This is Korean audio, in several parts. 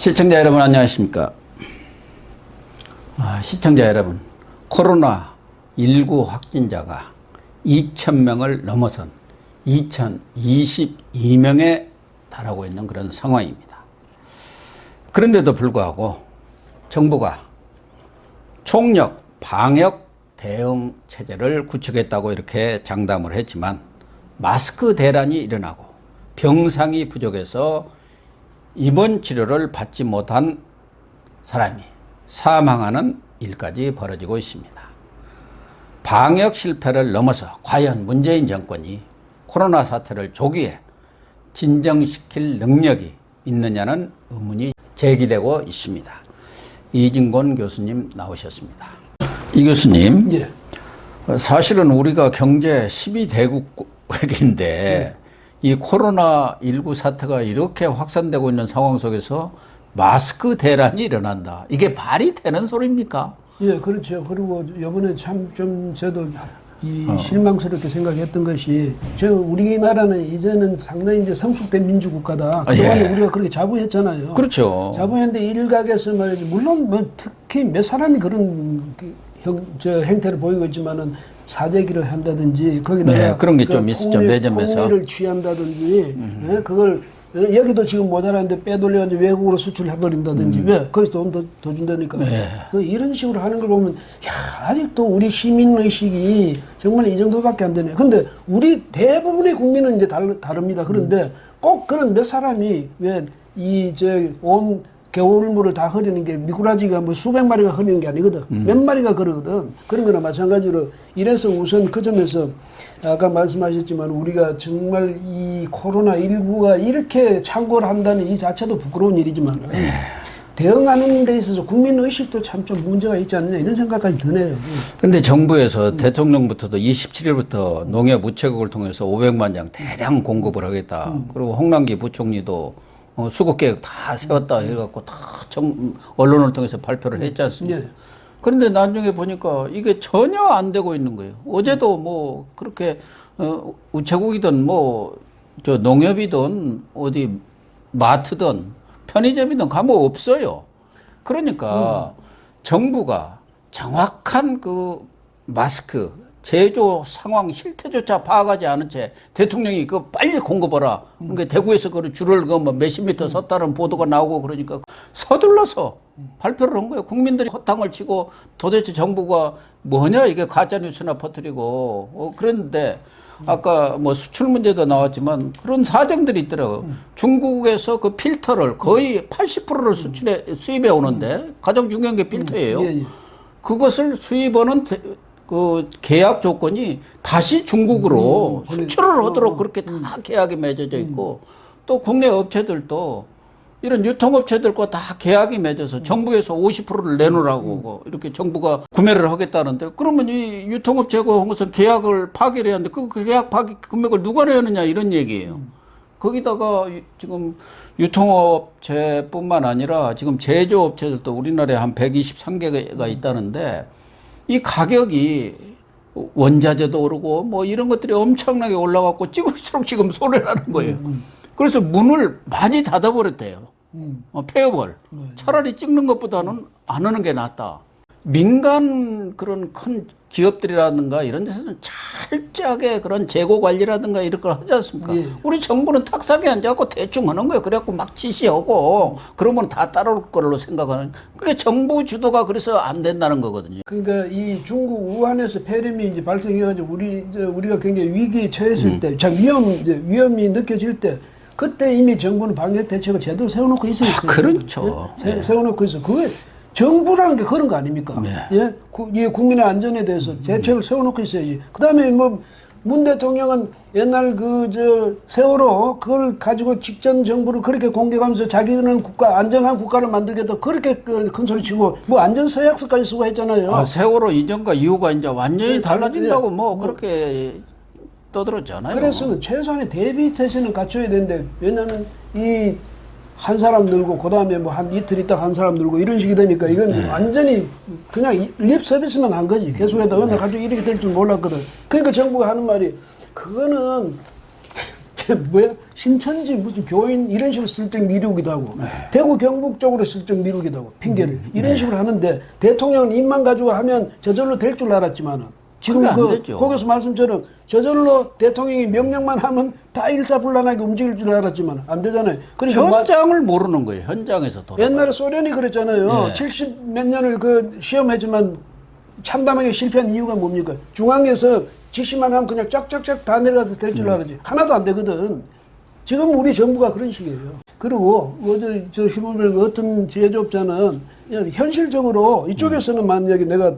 시청자 여러분 안녕하십니까. 시청자 여러분, 코로나19 확진자가 2,000명을 넘어선 2,022명에 달하고 있는 그런 상황입니다. 그런데도 불구하고 정부가 총력 방역 대응 체제를 구축했다고 이렇게 장담을 했지만 마스크 대란이 일어나고 병상이 부족해서 입원 치료를 받지 못한 사람이 사망하는 일까지 벌어지고 있습니다. 방역 실패를 넘어서 과연 문재인 정권이 코로나 사태를 조기에 진정시킬 능력이 있느냐는 의문이 제기되고 있습니다. 이진곤 교수님 나오셨습니다. 이 교수님, 예. 사실은 우리가 경제 12대국인데 이 코로나19 사태가 이렇게 확산되고 있는 상황 속에서 마스크 대란이 일어난다. 이게 말이 되는 소리입니까? 예, 그렇죠. 그리고 이번에 참 좀 저도 실망스럽게 생각했던 것이, 우리나라는 이제는 상당히 이제 성숙된 민주국가다. 그동안에 우리가 그렇게 자부했잖아요. 그렇죠. 자부했는데 일각에서 말이죠. 물론 뭐 특히 몇 사람이 그런 행태를 보이고 있지만은 사재기를 한다든지 거기다가 네, 그런 게 좀 있었죠. 매점에서 폭리를 취한다든지 예, 그걸 여기도 지금 모자라는데 빼돌려가지고 외국으로 수출해버린다든지 왜 거기서 돈 더 준다니까. 네. 이런 식으로 하는 걸 보면 야, 아직도 우리 시민의식이 정말 이 정도밖에 안 되네. 근데 우리 대부분의 국민은 이제 다릅니다. 그런데 꼭 그런 몇 사람이 왜 온 겨울물을 다 흐리는 게 미꾸라지가 뭐 수백 마리가 흐리는 게 아니거든. 몇 마리가 그러거든. 그런 거나 마찬가지로 이래서 우선 그 점에서 아까 말씀하셨지만 우리가 정말 이 코로나19가 이렇게 창궐 한다는 이 자체도 부끄러운 일이지만 대응하는 데 있어서 국민의식도 참 좀 문제가 있지 않느냐 이런 생각까지 드네요. 근데 정부에서 대통령부터도 27일부터 농협 우체국을 통해서 500만 장 대량 공급을 하겠다. 그리고 홍남기 부총리도 수급계획 다 세웠다 해갖고 다 언론을 통해서 발표를 했지 않습니까? 예. 그런데 나중에 보니까 이게 전혀 안 되고 있는 거예요. 어제도 뭐 그렇게 우체국이든 뭐 저 농협이든 어디 마트든 편의점이든 가면 없어요. 그러니까 정부가 정확한 그 마스크 제조 상황 실태조차 파악하지 않은 채 대통령이 그거 빨리 공급하라. 그러니까 대구에서 그 줄을 그 몇십 미터 섰다는 보도가 나오고 그러니까 서둘러서 발표를 한 거예요. 국민들이 허탕을 치고 도대체 정부가 뭐냐 이게 가짜뉴스나 퍼뜨리고 그랬는데 아까 뭐 수출 문제도 나왔지만 그런 사정들이 있더라고요. 중국에서 그 필터를 거의 80%를 수입해 오는데 가장 중요한 게 필터예요. 예. 그것을 수입하는 그 계약 조건이 다시 중국으로 수출을 하도록 그렇게 다 계약이 맺어져 있고 또 국내 업체들도 이런 유통업체들과 다 계약이 맺어서 정부에서 50%를 내놓으라고 이렇게 정부가 구매를 하겠다는데 그러면 이 유통업체하고 한 것은 계약을 파기를 해야 하는데 그 계약 파기 금액을 누가 내느냐 이런 얘기예요. 거기다가 지금 유통업체뿐만 아니라 지금 제조업체들도 우리나라에 한 123개가 있다는데 이 가격이 원자재도 오르고 뭐 이런 것들이 엄청나게 올라갔고 찍을수록 지금 손해라는 거예요. 그래서 문을 많이 닫아버렸대요. 폐업을. 차라리 찍는 것보다는 안 하는 게 낫다. 민간 그런 큰 기업들이라든가 이런 데서는 철저하게 그런 재고 관리라든가 이런 걸 하지 않습니까? 예. 우리 정부는 탁상에 앉아갖고 대충 하는 거예요. 그래갖고 막 지시하고 그러면 다 따라올 걸로 생각하는. 그게 정부 주도가 그래서 안 된다는 거거든요. 그러니까 이 중국 우한에서 폐렴이 이제 발생해가지고 우리가 굉장히 위기에 처했을 때, 참 위험이 느껴질 때, 그때 이미 정부는 방역 대책을 제대로 세워놓고 있었어요. 그렇죠. 네? 세워놓고 있어. 그게 정부라는 게 그런 거 아닙니까? 네. 예, 국민의 안전에 대해서 대책을 세워놓고 있어야지. 그다음에 뭐 문 대통령은 옛날 세월호 그걸 가지고 직전 정부를 그렇게 공격하면서 자기는 안전한 국가를 만들겠다 그렇게 큰 소리 치고 뭐 안전서약서까지 쓰고 했잖아요. 세월호 이전과 이후가 이제 완전히 달라진다고 뭐 그렇게 떠들었잖아요. 그래서 최소한의 대비 태세는 갖춰야 되는데 왜냐하면 이 한 사람 늘고 그다음에 뭐 한 이틀 있다가 한 사람 늘고 이런 식이 되니까 이건 완전히 그냥 립 서비스만 한 거지. 계속해다 나 갑자기 이렇게 될 줄 몰랐거든. 그러니까 정부가 하는 말이 그거는 뭐야 신천지 무슨 교인 이런 식으로 슬쩍 미루기도 하고 대구 경북 쪽으로 슬쩍 미루기도 하고 핑계를 이런 식으로 하는데 대통령은 입만 가지고 하면 저절로 될 줄 알았지만은 지금 그게 안 되죠. 거기서 말씀처럼 저절로 대통령이 명령만 하면 다 일사불란하게 움직일 줄 알았지만 안 되잖아요. 그러니까 현장을 모르는 거예요. 현장에서 돌아. 옛날에 소련이 그랬잖아요. 예. 70 몇 년을 그 시험했지만 참담하게 실패한 이유가 뭡니까? 중앙에서 지시만 하면 그냥 쫙쫙쫙 다 내려가서 될 줄 알았지. 하나도 안 되거든. 지금 우리 정부가 그런 식이에요. 그리고 어제 저 신문을 어떤 제조업자는 현실적으로 이쪽에서는 만약에 내가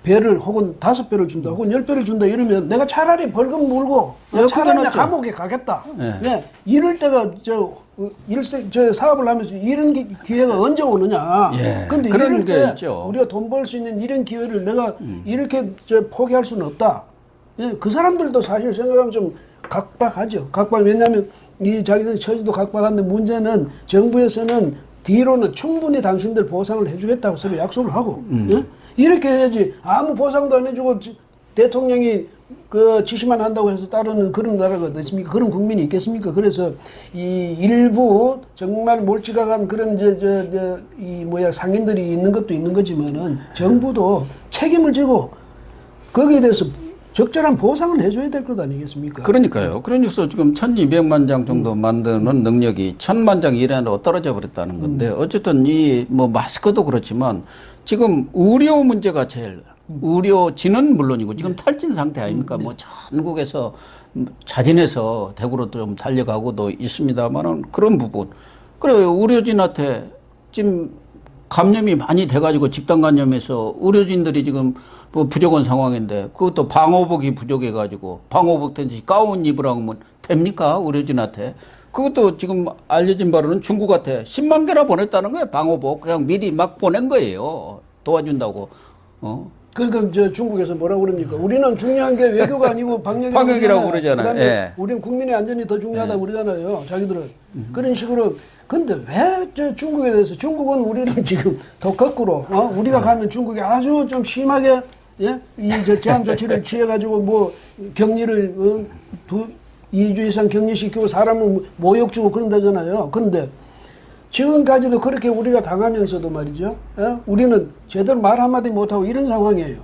배를 혹은 5배를 준다 혹은 10배를 준다 이러면 내가 차라리 벌금 물고 차라리 나 감옥에 가겠다. 네. 이럴 때가 저 사업을 하면서 이런 기회가 언제 오느냐. 예. 근데 그런 이럴 게 때 있죠. 우리가 돈 벌 수 있는 이런 기회를 내가 이렇게 포기할 수는 없다. 예. 그 사람들도 사실 생각하면 좀 각박하죠. 왜냐하면 이 자기들 처지도 각박한데 문제는 정부에서는 뒤로는 충분히 당신들 보상을 해주겠다고 서로 약속을 하고 예? 이렇게 해야지 아무 보상도 안 해주고 대통령이 그 지시만 한다고 해서 따르는 그런 나라가 어떻습니까? 그런 국민이 있겠습니까? 그래서 이 일부 정말 몰지각한 그런 상인들이 있는 것도 있는 거지만은 정부도 책임을 지고 거기에 대해서 적절한 보상을 해줘야 될 것 아니겠습니까? 그러니까요. 그러니까 지금 1200만 장 정도 만드는 능력이 1000만 장 이내로 떨어져 버렸다는 건데 어쨌든 이 뭐 마스크도 그렇지만 지금 의료 문제가 제일 의료진은 물론이고 지금 탈진 상태 아닙니까? 뭐 전국에서 자진해서 대구로 좀 달려가고도 있습니다만은 그런 부분. 그래요. 의료진한테 지금 감염이 많이 돼가지고 집단 감염해서 의료진들이 지금 뭐 부족한 상황인데 그것도 방호복이 부족해가지고 방호복 든지 가운 입으라고 하면 됩니까? 의료진한테. 그것도 지금 알려진 바로는 중국한테 10만 개나 보냈다는 거예요. 방호복. 그냥 미리 막 보낸 거예요. 도와준다고. 그러니까 저 중국에서 뭐라고 그럽니까? 우리는 중요한 게 외교가 아니고 방역이라고 그러잖아요. 그다음에 예. 우리는 국민의 안전이 더 중요하다고 그러잖아요. 자기들은. 그런 식으로. 근데 왜 저 중국에 대해서 중국은 우리는 지금 더 거꾸로 우리가 가면 중국이 아주 좀 심하게 이 제한 조치를 취해가지고 뭐 격리를 2주 이상 격리시키고 사람은 모욕 주고 그런다잖아요. 그런데 지금까지도 그렇게 우리가 당하면서도 말이죠. 우리는 제대로 말 한마디 못하고 이런 상황이에요.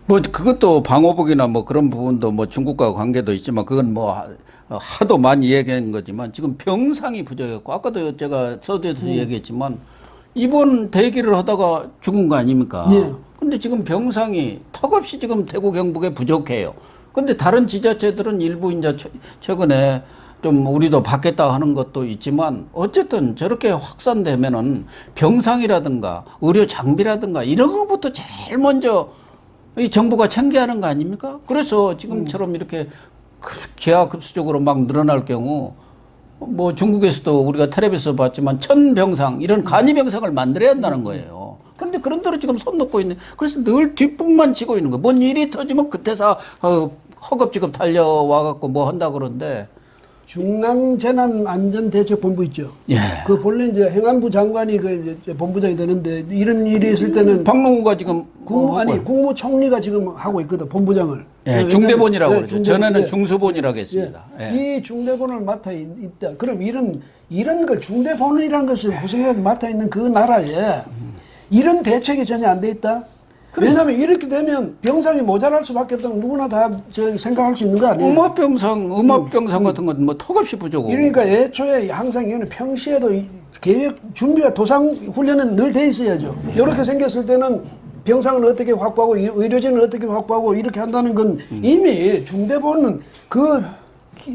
뭐 그것도 방호복이나 뭐 그런 부분도 뭐 중국과 관계도 있지만 그건 뭐 하도 많이 얘기한 거지만 지금 병상이 부족했고 아까도 제가 서두에서 얘기했지만 입원 대기를 하다가 죽은 거 아닙니까? 예. 근데 지금 병상이 턱없이 지금 대구 경북에 부족해요. 근데 다른 지자체들은 일부 이제 최근에 좀 우리도 받겠다 하는 것도 있지만 어쨌든 저렇게 확산되면은 병상이라든가 의료 장비라든가 이런 것부터 제일 먼저 이 정부가 챙겨야 하는 거 아닙니까? 그래서 지금처럼 이렇게 기하급수적으로 막 늘어날 경우 뭐 중국에서도 우리가 텔레비에서 봤지만 1000병상 이런 간이병상을 만들어야 한다는 거예요. 그런데 그런 대로 지금 손 놓고 있는 그래서 늘 뒷북만 치고 있는 거예요. 뭔 일이 터지면 그때서 허겁지겁 달려와 갖고 뭐 한다 그러는데 중앙재난안전대책본부 있죠. 예. 그 본래 이제 행안부 장관이 그 이제 본부장이 되는데 이런 일이 있을 때는 박농우가 지금 국무총리가 지금 하고 있거든 본부장을. 예, 중대본이라고 그러죠. 중대본, 전에는 중수본이라고 했습니다. 이 중대본을 맡아 있다. 그럼 이런 걸 중대본이라는 것을 구성해 맡아 있는 그 나라에 이런 대책이 전혀 안 돼 있다. 왜냐하면 이렇게 되면 병상이 모자랄 수밖에 없다는 누구나 다 생각할 수 있는 거 아니에요? 음압병상 같은 건 뭐 턱없이 부족하고. 그러니까 애초에 항상 이거는 평시에도 계획 준비가 도상 훈련은 늘 돼 있어야죠. 이렇게 생겼을 때는 병상을 어떻게 확보하고 의료진을 어떻게 확보하고 이렇게 한다는 건 이미 중대본은 그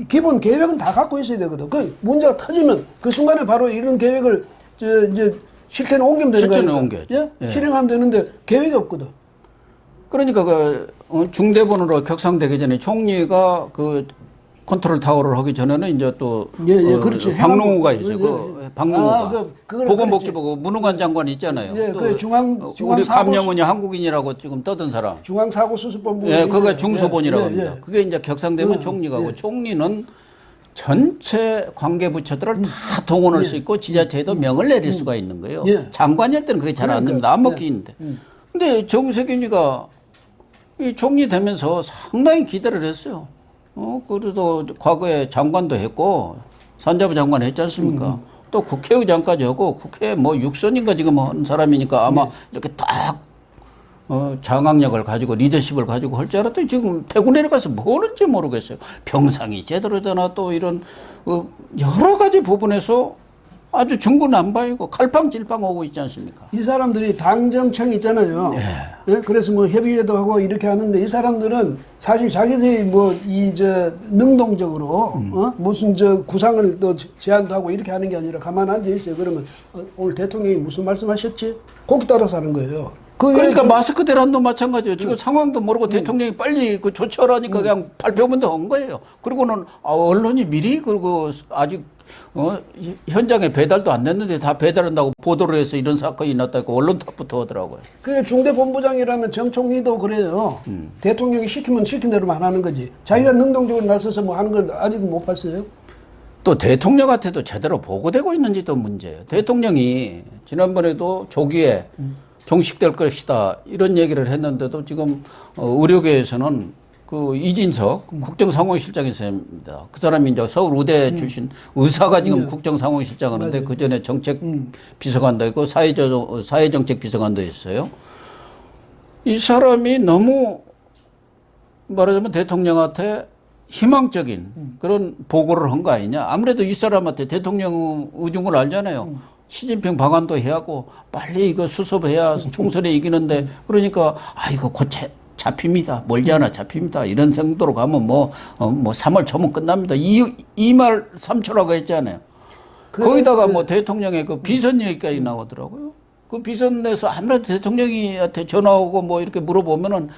기본 계획은 다 갖고 있어야 되거든. 그 문제가 터지면 그 순간에 바로 이런 계획을 이제 실천에 옮기면 되는 거니까. 옮겨야죠. 예? 실행하면 되는데 계획이 없거든. 그러니까 중대본으로 격상되기 전에 총리가 그 컨트롤 타워를 하기 전에는 이제 또 그렇지. 박농우가 있어요. 박농우가 보건복지부 그래. 문흥관 장관이 있잖아요. 그 중앙 우리 감염원이 한국인이라고 지금 떠든 사람. 중앙사고수습본부. 예, 그거 중수본이라고 합니다. 그게 이제 격상되면 총리가고 총리는 전체 관계부처들을 다 동원할 수 있고 지자체에도 명을 내릴 수가 있는 거예요. 장관이 할 때는 그게 잘 안 됩니다. 안 먹히는데. 근데 정세균이가 이 총리 되면서 상당히 기대를 했어요. 그래도 과거에 장관도 했고, 산자부 장관 했지 않습니까? 또 국회의장까지 하고, 국회 뭐 6선인가 지금 한 사람이니까 아마 이렇게 딱, 장악력을 가지고 리더십을 가지고 할 줄 알았더니 지금 대구 내려가서 뭐 하는지 모르겠어요. 병상이 제대로 되나 또 이런, 여러 가지 부분에서 아주 중구난방이고 갈팡질팡 오고 있지 않습니까? 이 사람들이 당정청 있잖아요. 예? 그래서 뭐 협의회도 하고 이렇게 하는데 이 사람들은 사실 자기들이 뭐 능동적으로 무슨 구상을 또 제안도 하고 이렇게 하는 게 아니라 가만 앉아 있어요. 그러면 오늘 대통령이 무슨 말씀하셨지? 거기 따라서 하는 거예요. 그러니까 마스크 대란도 마찬가지예요. 지금 상황도 모르고 대통령이 빨리 그 조처하라니까 그냥 발표문도 한 거예요. 그리고는 언론이 미리 그리고 아직 현장에 배달도 안 됐는데 다 배달한다고 보도를 해서 이런 사건이 났다고 언론 탓부터 하더라고요. 그 중대본부장이라면 정 총리도 그래요. 대통령이 시키면 시킨 대로만 하는 거지. 자기가 능동적으로 나서서 뭐 하는 건 아직 못 봤어요. 또 대통령한테도 제대로 보고되고 있는지도 문제예요. 대통령이 지난번에도 조기에 종식될 것이다 이런 얘기를 했는데도 지금 의료계에서는 그 이진석 국정상황실장이 있습니다. 그 사람이 이제 서울 의대 출신 의사가 지금 국정상황실장 하는데 그 전에 정책비서관도 있고 사회정책비서관도 있어요. 이 사람이 너무 말하자면 대통령한테 희망적인 그런 보고를 한 거 아니냐. 아무래도 이 사람한테 대통령 의중을 알잖아요. 시진핑 방한도 해야 하고 빨리 이거 수습해야 총선에 이기는데 그러니까 이거 곧 잡힙니다. 멀지 않아 잡힙니다. 이런 정도로 가면 뭐 3월 초면 끝납니다. 이 말 3초라고 했잖아요. 거기다가 뭐 대통령의 그 비선 얘기까지 나오더라고요. 그 비선에서 아무래도 대통령한테 전화 오고 뭐 이렇게 물어보면은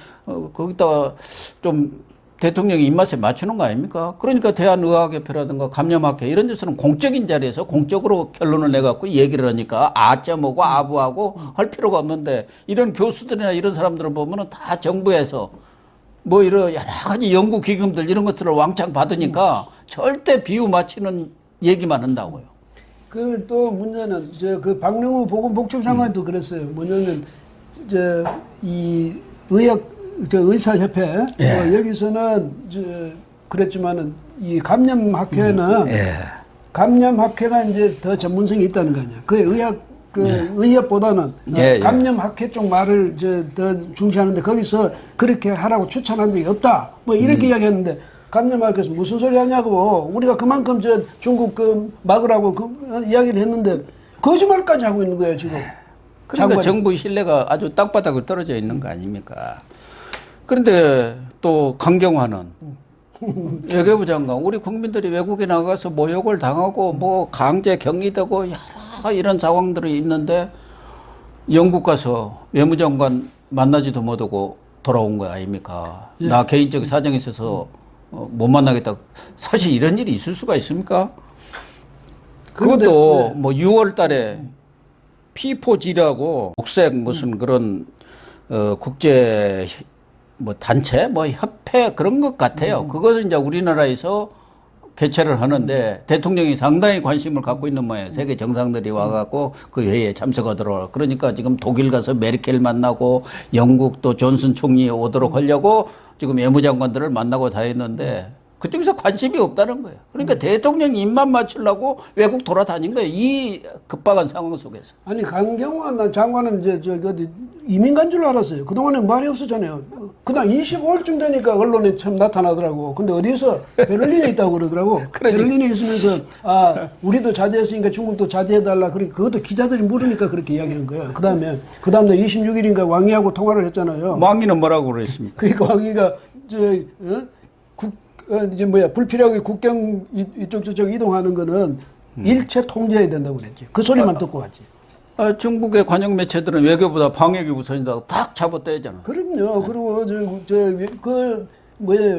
거기다가 좀 대통령이 입맛에 맞추는 거 아닙니까? 그러니까 대한의학협회라든가 감염학회 이런 데서는 공적인 자리에서 공적으로 결론을 내갖고 얘기를 하니까 아점하고 아부하고 할 필요가 없는데 이런 교수들이나 이런 사람들을 보면은 다 정부에서 뭐 이런 여러 가지 연구 기금들 이런 것들을 왕창 받으니까 절대 비유 맞추는 얘기만 한다고요. 그 또 문제는 그 박능우 보건복지장관도 그랬어요. 뭐냐면 이 의사협회 여기서는 그랬지만은 이 감염학회는 감염학회가 이제 더 전문성이 있다는 거 아니야. 그 의협보다는 감염학회 쪽 말을 더 중시하는데 거기서 그렇게 하라고 추천한 적이 없다. 뭐 이렇게 이야기했는데 감염학회에서 무슨 소리 하냐고 우리가 그만큼 중국 막으라고 이야기를 했는데 거짓말까지 하고 있는 거예요 지금. 그러니까 정부의 신뢰가 아주 땅바닥을 떨어져 있는 거 아닙니까? 그런데 또 강경화는 외교부 장관 우리 국민들이 외국에 나가서 모욕을 당하고 뭐 강제 격리되고 여러 이런 상황들이 있는데 영국 가서 외무장관 만나지도 못하고 돌아온 거 아닙니까? 나 개인적 사정이 있어서 못 만나겠다. 사실 이런 일이 있을 수가 있습니까? 그것도 뭐 6월 달에 P4G라고 국색 무슨 그런 국제 뭐 단체 뭐 협회 그런 것 같아요. 그것을 이제 우리나라에서 개최를 하는데 대통령이 상당히 관심을 갖고 있는 모양이에요. 세계 정상들이 와갖고 그 회의에 참석하도록. 그러니까 지금 독일 가서 메르켈 만나고 영국도 존슨 총리 오도록 하려고 지금 외무장관들을 만나고 다 했는데 그쪽에서 관심이 없다는 거예요. 그러니까 대통령 입만 맞추려고 외국 돌아다닌 거예요. 이 급박한 상황 속에서. 아니 강경화 장관은 어디 이민 간 줄 알았어요. 그동안에 말이 없었잖아요. 그다음 25일쯤 되니까 언론에 참 나타나더라고. 근데 어디서 베를린에 있다고 그러더라고. 베를린에 있으면서 우리도 자제했으니까 중국도 자제해달라. 그것도 기자들이 모르니까 그렇게 이야기한 거예요. 그다음날 26일인가 왕이하고 통화를 했잖아요. 왕이는 뭐라고 그랬습니까? 그러니까 왕이가 불필요하게 국경 이쪽 저쪽 이동하는 거는 일체 통제해야 된다고 그랬지. 그 소리만 듣고 왔지. 중국의 관영 매체들은 외교보다 방역이 우선이다. 딱 잡아떼잖아. 그럼요. 그리고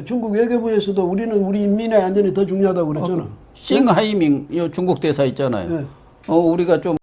중국 외교부에서도 우리는 우리 인민의 안전이 더 중요하다고 그랬잖아. 싱하이밍 중국 대사 있잖아요. 우리가 좀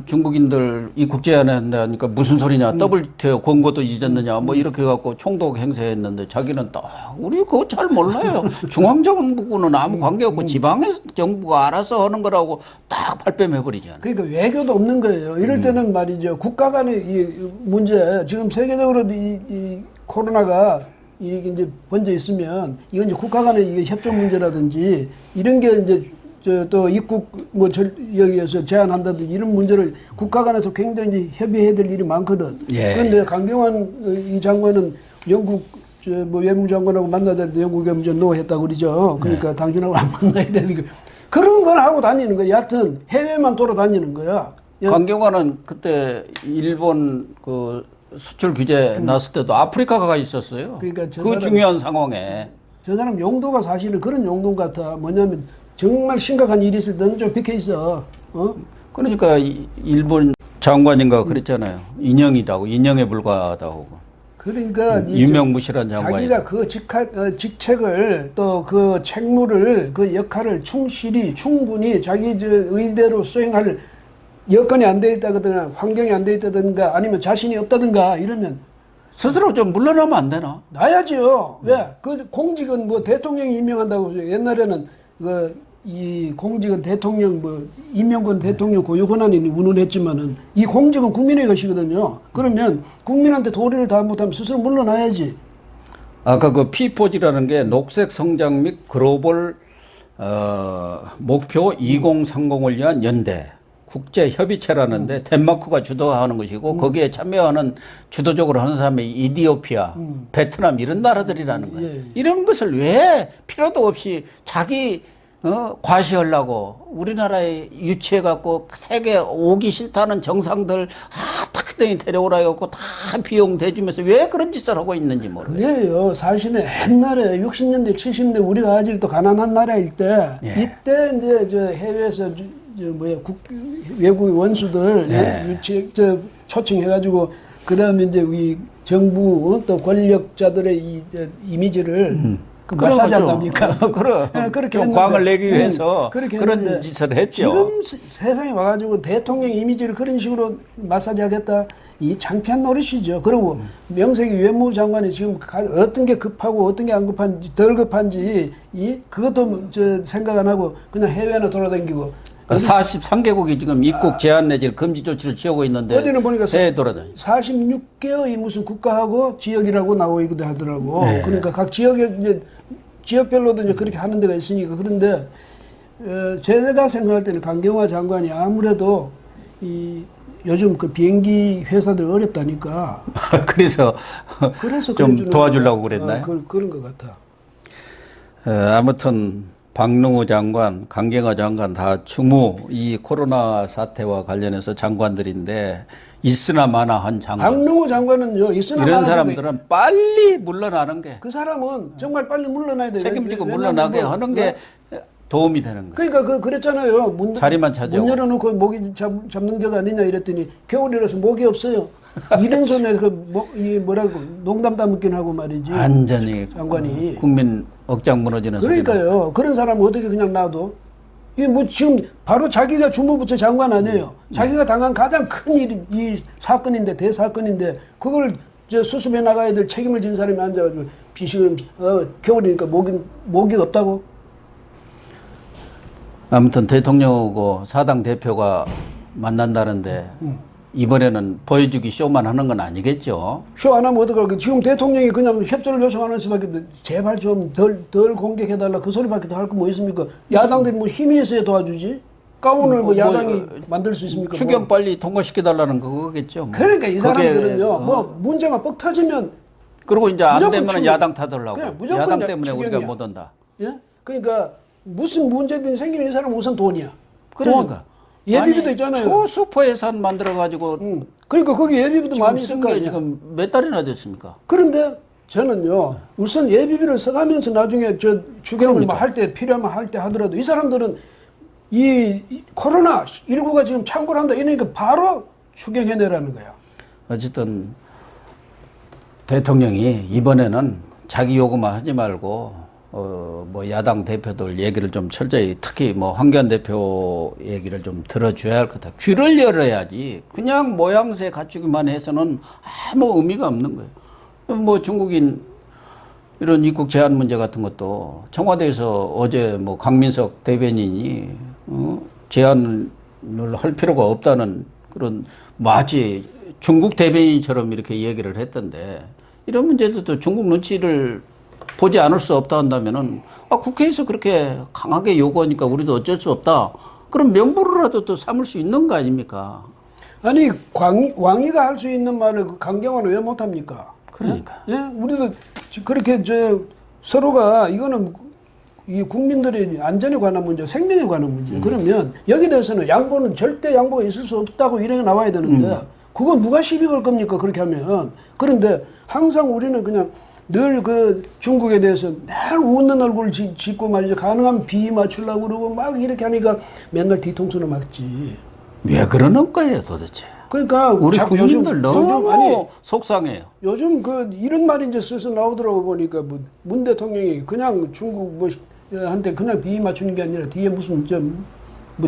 중국인들 이 국제연애 한다니까 무슨 소리냐 WTO 권고도 잊었느냐 뭐 이렇게 해갖고 총독 행세했는데 자기는 딱 우리 그거 잘 몰라요. 중앙정부는 아무 관계없고 지방의 정부가 알아서 하는 거라고 딱 발뺌해버리잖아요. 그러니까 외교도 없는 거예요. 이럴 때는 말이죠. 국가 간의 이 문제 지금 세계적으로 이 코로나가 이렇게 이제 번져 있으면 이건 이제 국가 간의 이게 협조 문제라든지 이런 게 이제 또 입국 뭐 여기에서 제한한다든지 이런 문제를 국가 간에서 굉장히 이제 협의해야 될 일이 많거든. 예. 그런데 강경환 이 장관은 영국 뭐 외무장관하고 만나자는데 영국에 문제 노했다고 그러죠. 그러니까 당신하고 안 만나야 되니까 그런 건 하고 다니는 거야. 여하튼 해외만 돌아다니는 거야. 강경화는 그때 일본 그 수출 규제 났을 때도 아프리카가 가 있었어요. 그러니까 그 중요한 상황에. 저 사람 용도가 사실은 그런 용도 같아. 뭐냐면 정말 심각한 일이 있을 때는 좀 비켜 있어. 그러니까 일본 장관인가 그랬잖아요. 인형이라고, 인형에 불과하다고. 그러니까 유명무실한 장관이. 자기가 그 직책을 또 그 책무를 그 역할을 충분히 자기 의대로 수행할 여건이 안 돼 있다든가 환경이 안 돼 있다든가 아니면 자신이 없다든가 이러면 스스로 좀 물러나면 안 되나? 나야지요. 왜? 그 공직은 뭐 대통령이 임명한다고 옛날에는 이 공직은 대통령 뭐 임명권 대통령 고유 권한이 운운했지만은 이 공직은 국민의 것이거든요. 그러면 국민한테 도리를 다 못하면 스스로 물러나야지. 아까 그 P4G라는 게 녹색 성장 및 글로벌 목표 2030을 위한 연대 국제 협의체라는데 덴마크가 주도하는 것이고 거기에 참여하는 주도적으로 하는 사람이 이디오피아, 베트남 이런 나라들이라는 거예요. 예. 이런 것을 왜 필요도 없이 자기 과시하려고 우리나라에 유치해 갖고 세계 오기 싫다는 정상들 탁 데려오라 해갖고 다 비용 대주면서 왜 그런 짓을 하고 있는지 모르겠어요. 그래요. 사실은 옛날에 60년대, 70년대 우리가 아직도 가난한 나라일 때 예. 이때 이제 저 해외에서 외국 원수들 초청해가지고 그다음에 이제 우리 정부 또 권력자들의 이 이미지를 그 마사지 한답니까? 그렇게 했는데, 광을 내기 위해서 그렇게 그런 했는데 짓을 했죠. 지금 세상에 와가지고 대통령 이미지를 그런 식으로 마사지 하겠다. 이 창피한 노릇이죠. 그리고 명색이 외무장관이 지금 어떤 게 급하고 어떤 게 안 급한지 덜 급한지 그것도 생각 안 하고 그냥 해외나 돌아다니고 43개국이 지금 입국 제한 내지 금지 조치를 취하고 있는데 어디는 보니까 해외 돌아다니. 46개의 무슨 국가하고 지역이라고 나오고 있기도 하더라고. 네. 그러니까 각 지역에 이제 지역별로도 이제 그렇게 하는 데가 있으니까 그런데 제가 생각할 때는 강경화 장관이 아무래도 요즘 그 비행기 회사들 어렵다니까. 그래서 좀 도와주려고 그랬나요? 그런 것 같아. 아무튼 박능우 장관, 강경화 장관 다 추모 이 코로나 사태와 관련해서 장관들인데 있으나 마나 한 장관. 박능우 장관은요, 있으나 이런 마나 사람들은 빨리 물러나는 게 그 사람은 정말 빨리 물러나야 돼요. 책임지고 물러나게 하는 게 도움이 되는 거예요. 그러니까 그랬잖아요. 자리만 차지하고. 문 열어놓고 모기 잡는 격 아니냐 이랬더니 겨울이라서 모기 없어요. 이런 소리에 뭐라고 농담 담긴 하고 말이지. 완전히 장관이. 국민 억장 무너지는 소리. 그러니까요. 그런 사람은 어떻게 그냥 놔둬? 이게 뭐 지금 바로 자기가 주무부처 장관 아니에요. 자기가 당한 가장 큰 일이 이 사건인데 대사건인데 그걸 수습해 나가야 될 책임을 진 사람이 앉아가지고 비식을 겨울이니까 모기가 없다고. 아무튼 대통령하고 사당 대표가 만난다는데 이번에는 보여주기 쇼만 하는 건 아니겠죠? 쇼 안 하면 어떡하겠 지금 대통령이 그냥 협조를 요청하는 수밖에 없는데 제발 좀 덜 공격해달라 그 소리밖에 더 할 거 뭐 있습니까? 야당들이 뭐 힘이 있어야 도와주지? 가운을 뭐 야당이 만들 수 있습니까? 추경 빨리 통과시켜달라는 그거겠죠. 뭐. 그러니까 이 사람들은요, 뭐 문제가 뻑 터지면 그리고 이제 안 무조건 되면 야당 탓하려고. 그냥 무조건 야당 때문에 추경이야. 우리가 못 온다. 예? 그러니까 무슨 문제든 생기는 이 사람은 우선 돈이야. 그러니까. 예비비도 아니, 있잖아요. 초수포 예산 만들어가지고 그러니까 거기 예비비도 지금 많이 있을 쓴 거 게 아니야. 지금 몇 달이나 됐습니까? 그런데 저는요, 우선 예비비를 써가면서 나중에 추경을 뭐 할 때 필요하면 할 때 하더라도 이 사람들은 이 코로나 19가 지금 창궐한다 이러니까 바로 추경해내라는 거야. 어쨌든 대통령이 이번에는 자기 요구만 하지 말고 뭐 야당 대표들 얘기를 좀 철저히 특히 뭐 황교안 대표 얘기를 좀 들어줘야 할 거다. 귀를 열어야지. 그냥 모양새 갖추기만 해서는 아무 의미가 없는 거예요. 뭐 중국인 이런 입국 제한 문제 같은 것도 청와대에서 어제 뭐 강민석 대변인이 제한을 할 필요가 없다는 그런 마치 중국 대변인처럼 이렇게 얘기를 했던데 이런 문제도 중국 눈치를 보지 않을 수 없다 한다면은 국회에서 그렇게 강하게 요구하니까 우리도 어쩔 수 없다. 그럼 명분으로라도 또 삼을 수 있는 거 아닙니까? 아니 왕이가 할 수 있는 말을 그 강경화는 왜 못합니까? 그러니까. 예? 우리도 그렇게 서로가 이거는 이 국민들의 안전에 관한 문제, 생명에 관한 문제. 그러면 여기 대해서는 양보는 절대 양보가 있을 수 없다고 이렇게 나와야 되는데 그건 누가 시비 걸 겁니까? 그렇게 하면. 그런데 항상 우리는 그냥 늘 그 중국에 대해서 늘 웃는 얼굴을 짓고 말이죠. 가능하면 비위 맞추려고 그러고 막 이렇게 하니까 맨날 뒤통수를 맞지. 왜 그러는 거예요, 도대체? 그러니까 우리 자꾸 국민들 너무 아니 속상해요. 요즘 이런 말이 이제 슬슬 나오더라고 보니까 문 대통령이 그냥 중국 한테 그냥 비위 맞추는 게 아니라 뒤에 무슨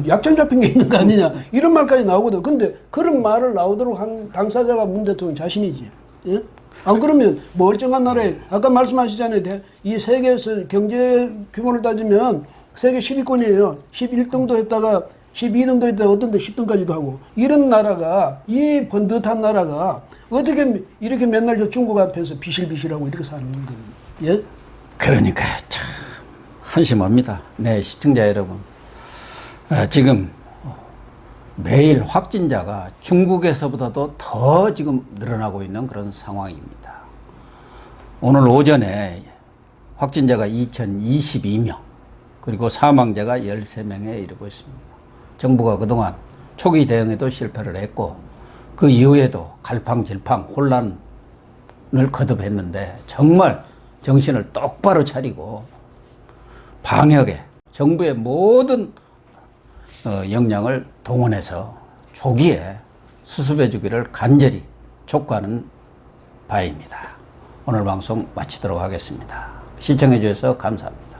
약점 잡힌 게 있는 거 아니냐 이런 말까지 나오거든. 근데 그런 말을 나오도록 한 당사자가 문 대통령 자신이지. 예? 안 그러면 멀쩡한 나라에 아까 말씀하시잖아요. 이 세계에서 경제 규모를 따지면 세계 10위권이에요. 11등도 했다가 12등도 했다가 어떤 데 10등까지도 하고 이런 나라가 이 번듯한 나라가 어떻게 이렇게 맨날 저 중국 앞에서 비실비실하고 이렇게 사는 거예요? 예? 그러니까 참 한심합니다. 네, 시청자 여러분. 지금 매일 확진자가 중국에서보다도 더 지금 늘어나고 있는 그런 상황입니다. 오늘 오전에 확진자가 2022명, 그리고 사망자가 13명에 이르고 있습니다. 정부가 그동안 초기 대응에도 실패를 했고 그 이후에도 갈팡질팡 혼란을 거듭했는데 정말 정신을 똑바로 차리고 방역에 정부의 모든 역량을 동원해서 조기에 수습해 주기를 간절히 촉구하는 바입니다. 오늘 방송 마치도록 하겠습니다. 시청해 주셔서 감사합니다.